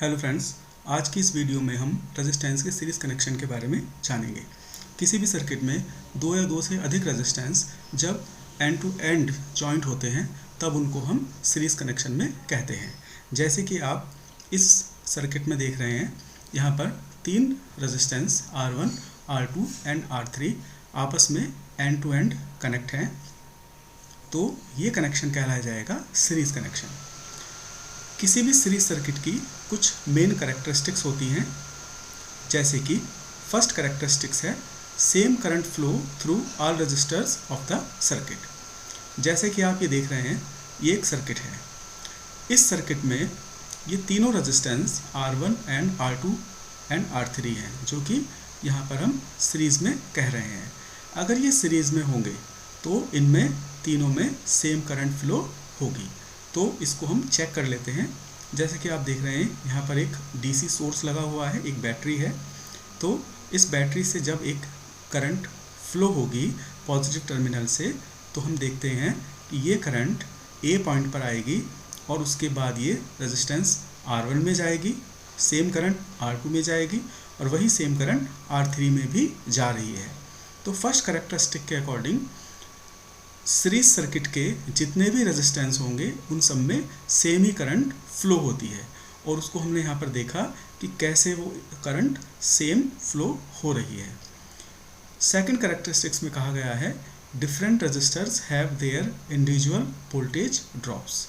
Hello friends, आज की इस वीडियो में हम रेजिस्टेंस के सीरीज कनेक्शन के बारे में जानेंगे। किसी भी सर्किट में दो या दो से अधिक रेजिस्टेंस जब एंड टू एंड जॉइंट होते हैं तब उनको हम सीरीज कनेक्शन में कहते हैं। जैसे कि आप इस सर्किट में देख रहे हैं, यहाँ पर तीन resistance R1, R2 and R3 आपस में एंड टू एंड कनेक्ट हैं, तो ये कनेक्शन कहलाया जाएगा सीरीज कनेक्शन। किसी भी सीरीज सर्किट की कुछ मेन कैरेक्टरिस्टिक्स होती हैं, जैसे कि फर्स्ट कैरेक्टरिस्टिक्स है same current flow through all resistors of the circuit. जैसे कि आप ये देख रहे हैं, ये एक सर्किट है। इस सर्किट में ये तीनों resistance R1 and R2 and R3 हैं, जो कि यहाँ पर हम सीरीज़ में कह रहे हैं। अगर ये सीरीज़ में होंगे तो इनमें तीनों में सेम करंट फ्लो होगी। तो इसको हम चेक कर लेते हैं। जैसे कि आप देख रहे हैं, यहाँ पर एक डीसी सोर्स लगा हुआ है, एक बैटरी है। तो इस बैटरी से जब एक करंट फ्लो होगी पॉजिटिव टर्मिनल से, तो हम देखते हैं कि ये करंट ए पॉइंट पर आएगी और उसके बाद ये रेजिस्टेंस R1 में जाएगी, सेम करंट R2 में जाएगी और वही सेम करंट R3 में भी जा रही है। तो फर्स्ट कैरेक्टरिस्टिक के अकॉर्डिंग सीरीज सर्किट के जितने भी रेजिस्टेंस होंगे उन सब में सेम ही करंट फ्लो होती है, और उसको हमने यहाँ पर देखा कि कैसे वो करंट सेम फ्लो हो रही है। सेकंड कैरेक्टरिस्टिक्स में कहा गया है different resistors have their individual voltage drops.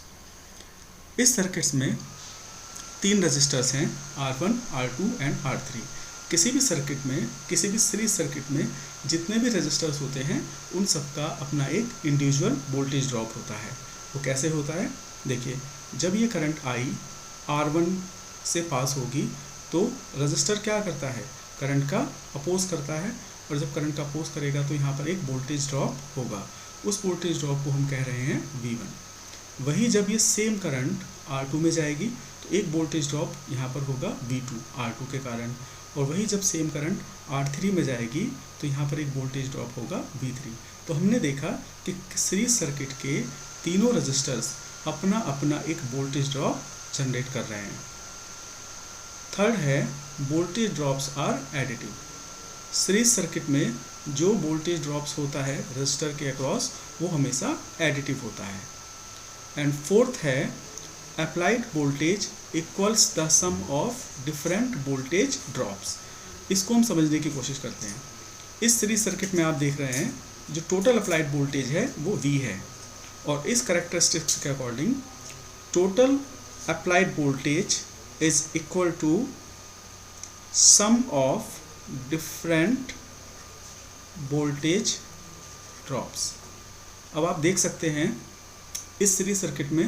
इस सर्किट्स में तीन रेजिस्टर्स हैं, R1, R2 एंड R3। किसी भी सर्किट में, किसी भी सीरीज सर्किट में जितने भी रेजिस्टर्स होते हैं उन सब का अपना एक इंडिविजुअल वोल्टेज ड्रॉप होता है। वो कैसे होता है, देखिए, जब ये करंट आई R1 से पास होगी तो रेजिस्टर क्या करता है, करंट का अपोज करता है, और जब करंट का अपोज करेगा तो यहाँ पर एक वोल्टेज ड्रॉप होगा। उस वोल्टेज ड्रॉप को हम कह रहे हैं V1। वही जब ये सेम करंट R2 में जाएगी तो एक वोल्टेज ड्रॉप यहाँ पर होगा V2 R2 के कारण, और वही जब सेम करंट R3 में जाएगी तो यहाँ पर एक वोल्टेज ड्रॉप होगा V3। तो हमने देखा कि सीरीज सर्किट के तीनों रेजिस्टर्स अपना अपना एक वोल्टेज ड्रॉप जनरेट कर रहे हैं। थर्ड है voltage drops are additive. Series circuit में जो वोल्टेज ड्रॉप्स होता है रेजिस्टर के अक्रॉस वो हमेशा एडिटिव होता है। एंड फोर्थ है applied voltage equals the sum of different voltage drops. इसको हम समझने की कोशिश करते हैं। इस सीरीज सर्किट में आप देख रहे हैं जो टोटल अप्लाइड वोल्टेज है वो V है, और इस कैरेक्टरिस्टिक्स के according total applied voltage is equal to sum of different voltage drops. अब आप देख सकते हैं इस सीरीज सर्किट में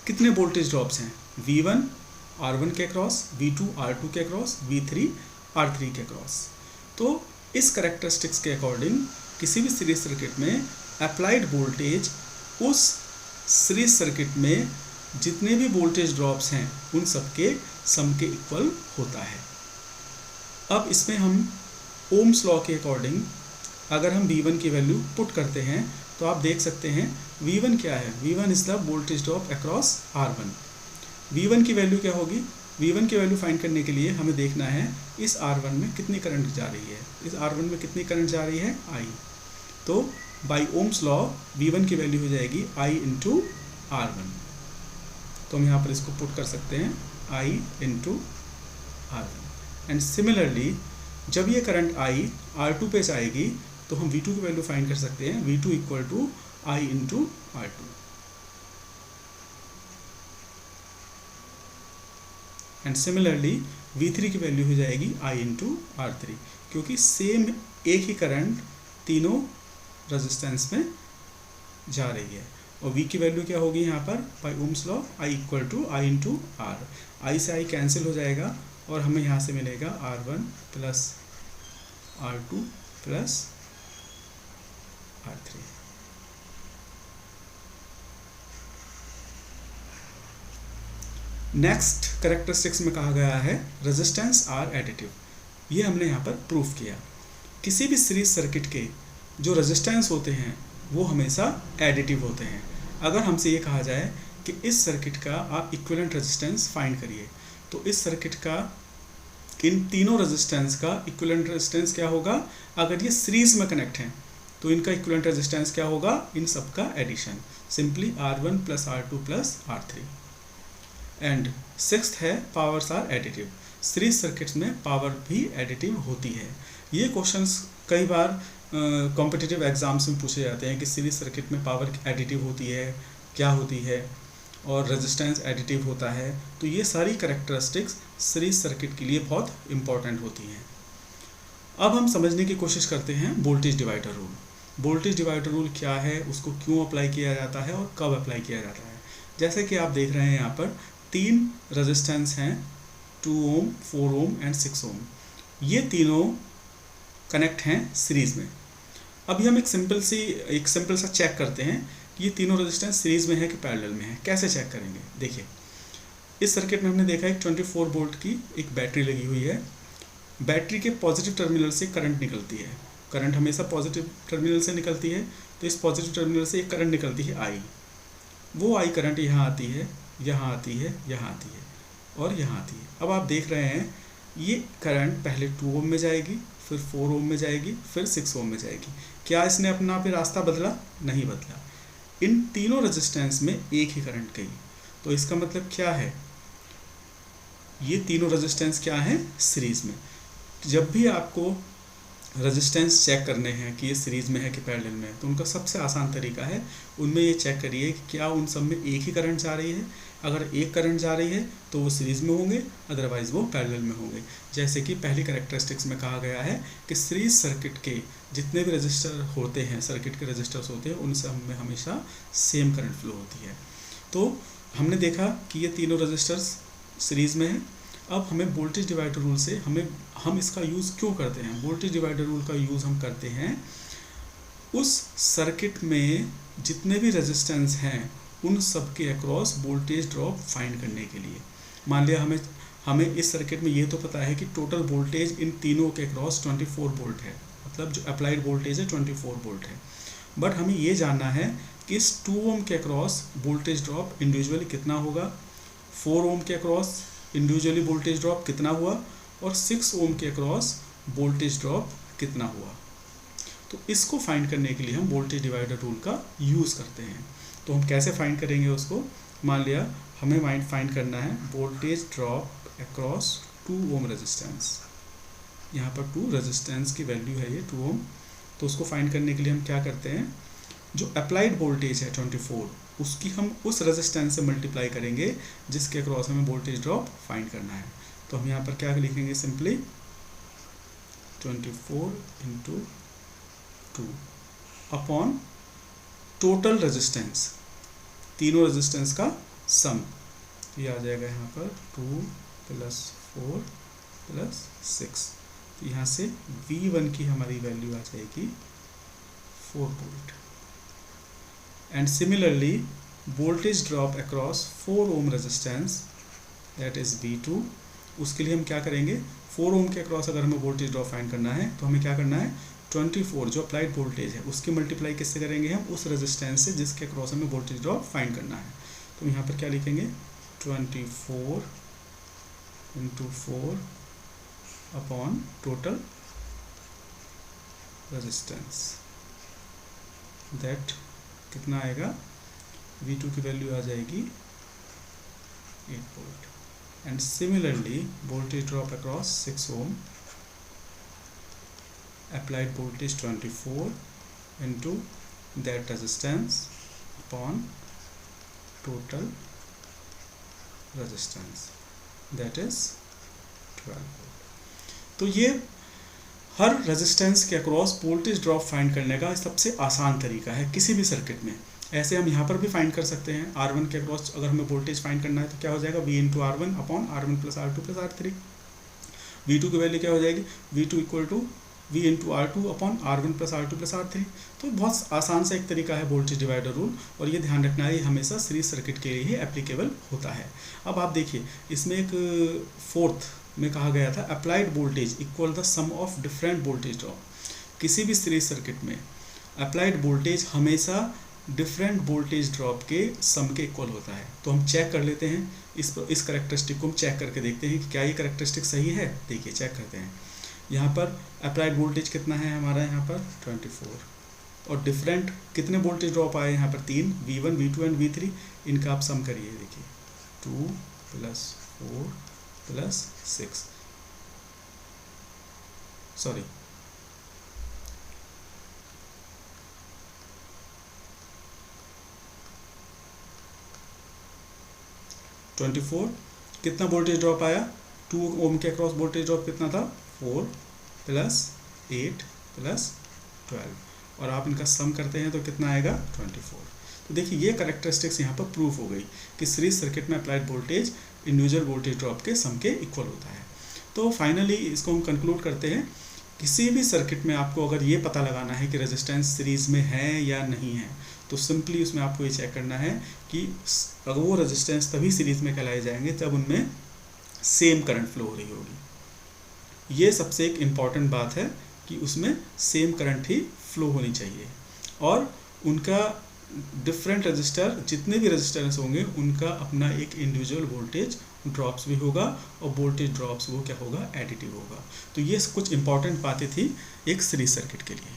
कितने वोल्टेज ड्रॉप्स हैं, V1 R1 के अक्रॉस, V2 R2 के अक्रॉस, V3 R3 के अक्रॉस। तो इस कैरेक्टरिस्टिक्स के अकॉर्डिंग किसी भी सीरीज सर्किट में अप्लाइड वोल्टेज उस सीरीज सर्किट में जितने भी वोल्टेज ड्रॉप्स हैं उन सब के सम के इक्वल होता है। अब इसमें हम ओम्स लॉ के अकॉर्डिंग अगर हम V1 की वैल्यू पुट करते हैं तो आप देख सकते हैं V1 क्या है, V1 is the voltage drop across R1। V1 की वैल्यू क्या होगी, V1 की वैल्यू फाइंड करने के लिए हमें देखना है इस R1 में कितनी करंट जा रही है। इस R1 में कितनी करंट जा रही है, I। तो बाई ओम्स लॉ V1 की वैल्यू हो जाएगी I इंटू R1। तो हम यहाँ पर इसको पुट कर सकते हैं I into R1। And similarly जब ये करंट I R2 पे जाएगी तो हम V2 की वैल्यू फाइंड कर सकते हैं, V2 equal to I into R2। And similarly V3 की वैल्यू हो जाएगी I इंटू R3, क्योंकि सेम एक ही करंट तीनों रेजिस्टेंस में जा रही है। और V की वैल्यू क्या होगी यहाँ पर, by ohm's law I equal to I into R। I से I कैंसिल हो जाएगा और हमें यहाँ से मिलेगा R1 plus R2 plus R3। Next characteristics में कहा गया है रेजिस्टेंस आर एडिटिव। ये हमने यहाँ पर प्रूफ किया। किसी भी सीरीज सर्किट के जो रेजिस्टेंस होते हैं वो हमेशा एडिटिव होते हैं। अगर हमसे ये कहा जाए कि इस सर्किट का आप इक्विवेलेंट रेजिस्टेंस फाइंड करिए, तो तो इस सर्किट का इन तीनों रेजिस्टेंस का इक्विवेलेंट रेजिस्टेंस क्या होगा? अगर ये सीरीज में कनेक्ट हैं तो इनका इक्विवेलेंट रेजिस्टेंस क्या होगा? इन सब का addition, simply R1 plus R2 plus R3। And sixth है powers are additive. Series circuits में पावर भी एडिटिव होती है। ये क्वेश्चंस कई बार कॉम्पिटिटिव एग्जाम्स में पूछे जाते हैं कि सीरीज सर्किट में पावर एडिटिव होती है, क्या होती है, और रेजिस्टेंस एडिटिव होता है। तो ये सारी कैरेक्टरिस्टिक्स सीरीज सर्किट के लिए बहुत इंपॉर्टेंट होती हैं। अब हम समझने की कोशिश करते हैं voltage divider rule. Voltage divider rule क्या है, उसको क्यों अप्लाई किया जाता है और कब अप्लाई किया जाता है। जैसे कि आप देख रहे हैं यहाँ पर 3 रेजिस्टेंस हैं, 2 ओम, 4 ओम एंड 6 ओम। ये तीनों कनेक्ट हैं सीरीज में। अभी हम एक सिंपल सा चेक करते हैं कि ये तीनों रेजिस्टेंस सीरीज में है कि पैरेलल में है। कैसे चेक करेंगे? देखिए, इस सर्किट में हमने देखा एक 24 वोल्ट की एक बैटरी लगी हुई है। बैटरी के पॉजिटिव टर्मिनल से करंट निकलती है। करंट हमेशा पॉजिटिव टर्मिनल से निकलती है, तो इस पॉजिटिव टर्मिनल से एक करंट निकलती है आई। वो आई करंट यहाँ आती है, यहाँ आती है, यहाँ आती है और यहाँ आती है। अब आप देख रहे हैं ये करंट पहले 2 ओम में जाएगी, फिर 4 ओम में जाएगी, फिर 6 ओम में जाएगी। क्या इसने अपना फिर रास्ता बदला? नहीं बदला। इन तीनों रेजिस्टेंस में एक ही करंट गई। तो इसका मतलब क्या है? ये तीनों रेजिस्टेंस क्या है? सीरीज में। जब भी आपको रेजिस्टेंस चेक करने हैं कि ये सीरीज में है कि पैरेलल में है, तो उनका सबसे आसान तरीका है, उनमें ये चेक करिए कि क्या उन सब में एक ही करंट जा रही है। अगर एक करंट जा रही है तो वो सीरीज में होंगे, अदरवाइज वो पैरेलल में होंगे। जैसे कि पहली कैरेक्टरिस्टिक्स में कहा गया है कि सीरीज सर्किट के जितने भी रजिस्टर होते हैं, सर्किट के रजिस्टर्स होते हैं, उनसे हमें हमेशा सेम करंट फ्लो होती है। तो हमने देखा कि ये तीनों रजिस्टर्स सीरीज में हैं। अब हमें वोल्टेज डिवाइडर रूल से हम इसका यूज़ क्यों करते हैं? वोल्टेज डिवाइडर रूल का यूज़ हम करते हैं उस सर्किट में जितने भी रेजिस्टेंस हैं उन सब के अक्रॉस वोल्टेज ड्रॉप फाइंड करने के लिए। मान लिया हमें इस सर्किट में ये तो पता है कि टोटल वोल्टेज इन तीनों के अक्रॉस 24 वोल्ट है, मतलब जो अप्लाइड वोल्टेज है 24 वोल्ट है। बट हमें ये जानना है कि इस 2 ओम के अक्रॉस वोल्टेज ड्रॉप इंडिविजुअली कितना होगा, 4 ओम के अक्रॉस इंडिविजुअली वोल्टेज ड्रॉप कितना हुआ, और 6 ओम के अक्रॉस वोल्टेज ड्रॉप कितना हुआ। तो इसको फाइंड करने के लिए हम वोल्टेज डिवाइडर रूल का यूज़ करते हैं। तो हम कैसे फाइंड करेंगे उसको? मान लिया हमें फाइंड करना है voltage drop across 2 ohm resistance. यहाँ पर 2 रेजिस्टेंस की वैल्यू है ये 2 ओम। तो उसको फाइंड करने के लिए हम क्या करते हैं, जो अप्लाइड वोल्टेज है 24, उसकी हम उस रेजिस्टेंस से मल्टीप्लाई करेंगे जिसके अक्रॉस हमें वोल्टेज ड्रॉप फाइंड करना है। तो हम यहाँ पर क्या लिखेंगे, सिंपली 24 × 2 अपॉन टोटल रेजिस्टेंस, तीनों रेजिस्टेंस का सम। ये आ जाएगा यहाँ पर 2 + 4 + 6। तो यहाँ से V1 की हमारी वैल्यू आ जाएगी 4 volt. And similarly voltage drop across 4 ohm resistance, that is V2। उसके लिए हम क्या करेंगे, 4 ओम के अक्रॉस अगर हमें वोल्टेज ड्रॉप फाइंड करना है तो हमें क्या करना है, 24 जो अप्लाइड वोल्टेज है उसकी मल्टीप्लाई किससे करेंगे, हम उस रेजिस्टेंस से जिसके अक्रॉस हमें वोल्टेज ड्रॉप फाइंड करना है। तो यहाँ पर क्या लिखेंगे, 24 × 4 अपॉन टोटल रेजिस्टेंस, दैट कितना आएगा, V2 की वैल्यू आ जाएगी 8 volt. And similarly voltage drop across 6 ohm, applied voltage 24 into that resistance upon total resistance, that is 12 volt। तो ये हर रेजिस्टेंस के अक्रॉस वोल्टेज ड्रॉप फाइंड करने का सबसे आसान तरीका है किसी भी सर्किट में। ऐसे हम यहाँ पर भी फाइंड कर सकते हैं। R1 के अक्रॉस अगर हमें वोल्टेज फाइंड करना है तो क्या हो जाएगा, V × R1 upon R1 + R2 + R3। V2 की वैल्यू क्या हो जाएगी, V2 = V × R2 upon R1 + R2 + R3। तो बहुत आसान सा एक तरीका है वोल्टेज डिवाइडर रूल, और ये ध्यान रखना है ये हमेशा सीरीज सर्किट के लिए ही एप्लीकेबल होता है। अब आप देखिए इसमें एक 4th में कहा गया था applied voltage equal the sum of different voltage drop. किसी भी सीरीज सर्किट में अप्लाइड वोल्टेज हमेशा डिफरेंट वोल्टेज ड्रॉप के सम के इक्वल होता है। तो हम चेक कर लेते हैं, इस करेक्टरिस्टिक को हम चेक करके देखते हैं कि क्या ये करेक्टरिस्टिक सही है। देखिए चेक करते हैं, यहाँ पर अप्लाइड वोल्टेज कितना है हमारा, यहाँ पर 24, और डिफरेंट कितने वोल्टेज ड्रॉप आए यहाँ पर 3, V1 V2 एंड V3। इनका आप सम करिए, देखिए 2 + 4 + 6, सॉरी 24 कितना वोल्टेज ड्रॉप आया, 2 ओम के अक्रॉस वोल्टेज ड्रॉप कितना था, 4 + 8 + 12, और आप इनका सम करते हैं तो कितना आएगा 24। तो देखिए ये करेक्टरिस्टिक्स यहाँ पर प्रूफ हो गई कि सीरीज सर्किट में applied voltage individual voltage drop के सम के इक्वल होता है। तो फाइनली इसको हम कंक्लूड करते हैं, किसी भी सर्किट में आपको अगर ये पता लगाना है कि रेजिस्टेंस सीरीज में है या नहीं है, तो सिंपली उसमें आपको ये चेक करना है कि अगर वो रेजिस्टेंस तभी सीरीज में कहलाए जाएंगे जब उनमें सेम करंट फ्लो हो रही होगी। ये सबसे एक इम्पॉर्टेंट बात है कि उसमें सेम करंट ही फ्लो होनी चाहिए, और उनका डिफरेंट रजिस्टर, जितने भी रजिस्टर्स होंगे उनका अपना एक इंडिविजुअल वोल्टेज ड्रॉप्स भी होगा, और वोल्टेज ड्रॉप्स वो क्या होगा, एडिटिव होगा। तो ये कुछ इंपॉर्टेंट बातें थी एक सीरीज सर्किट के लिए।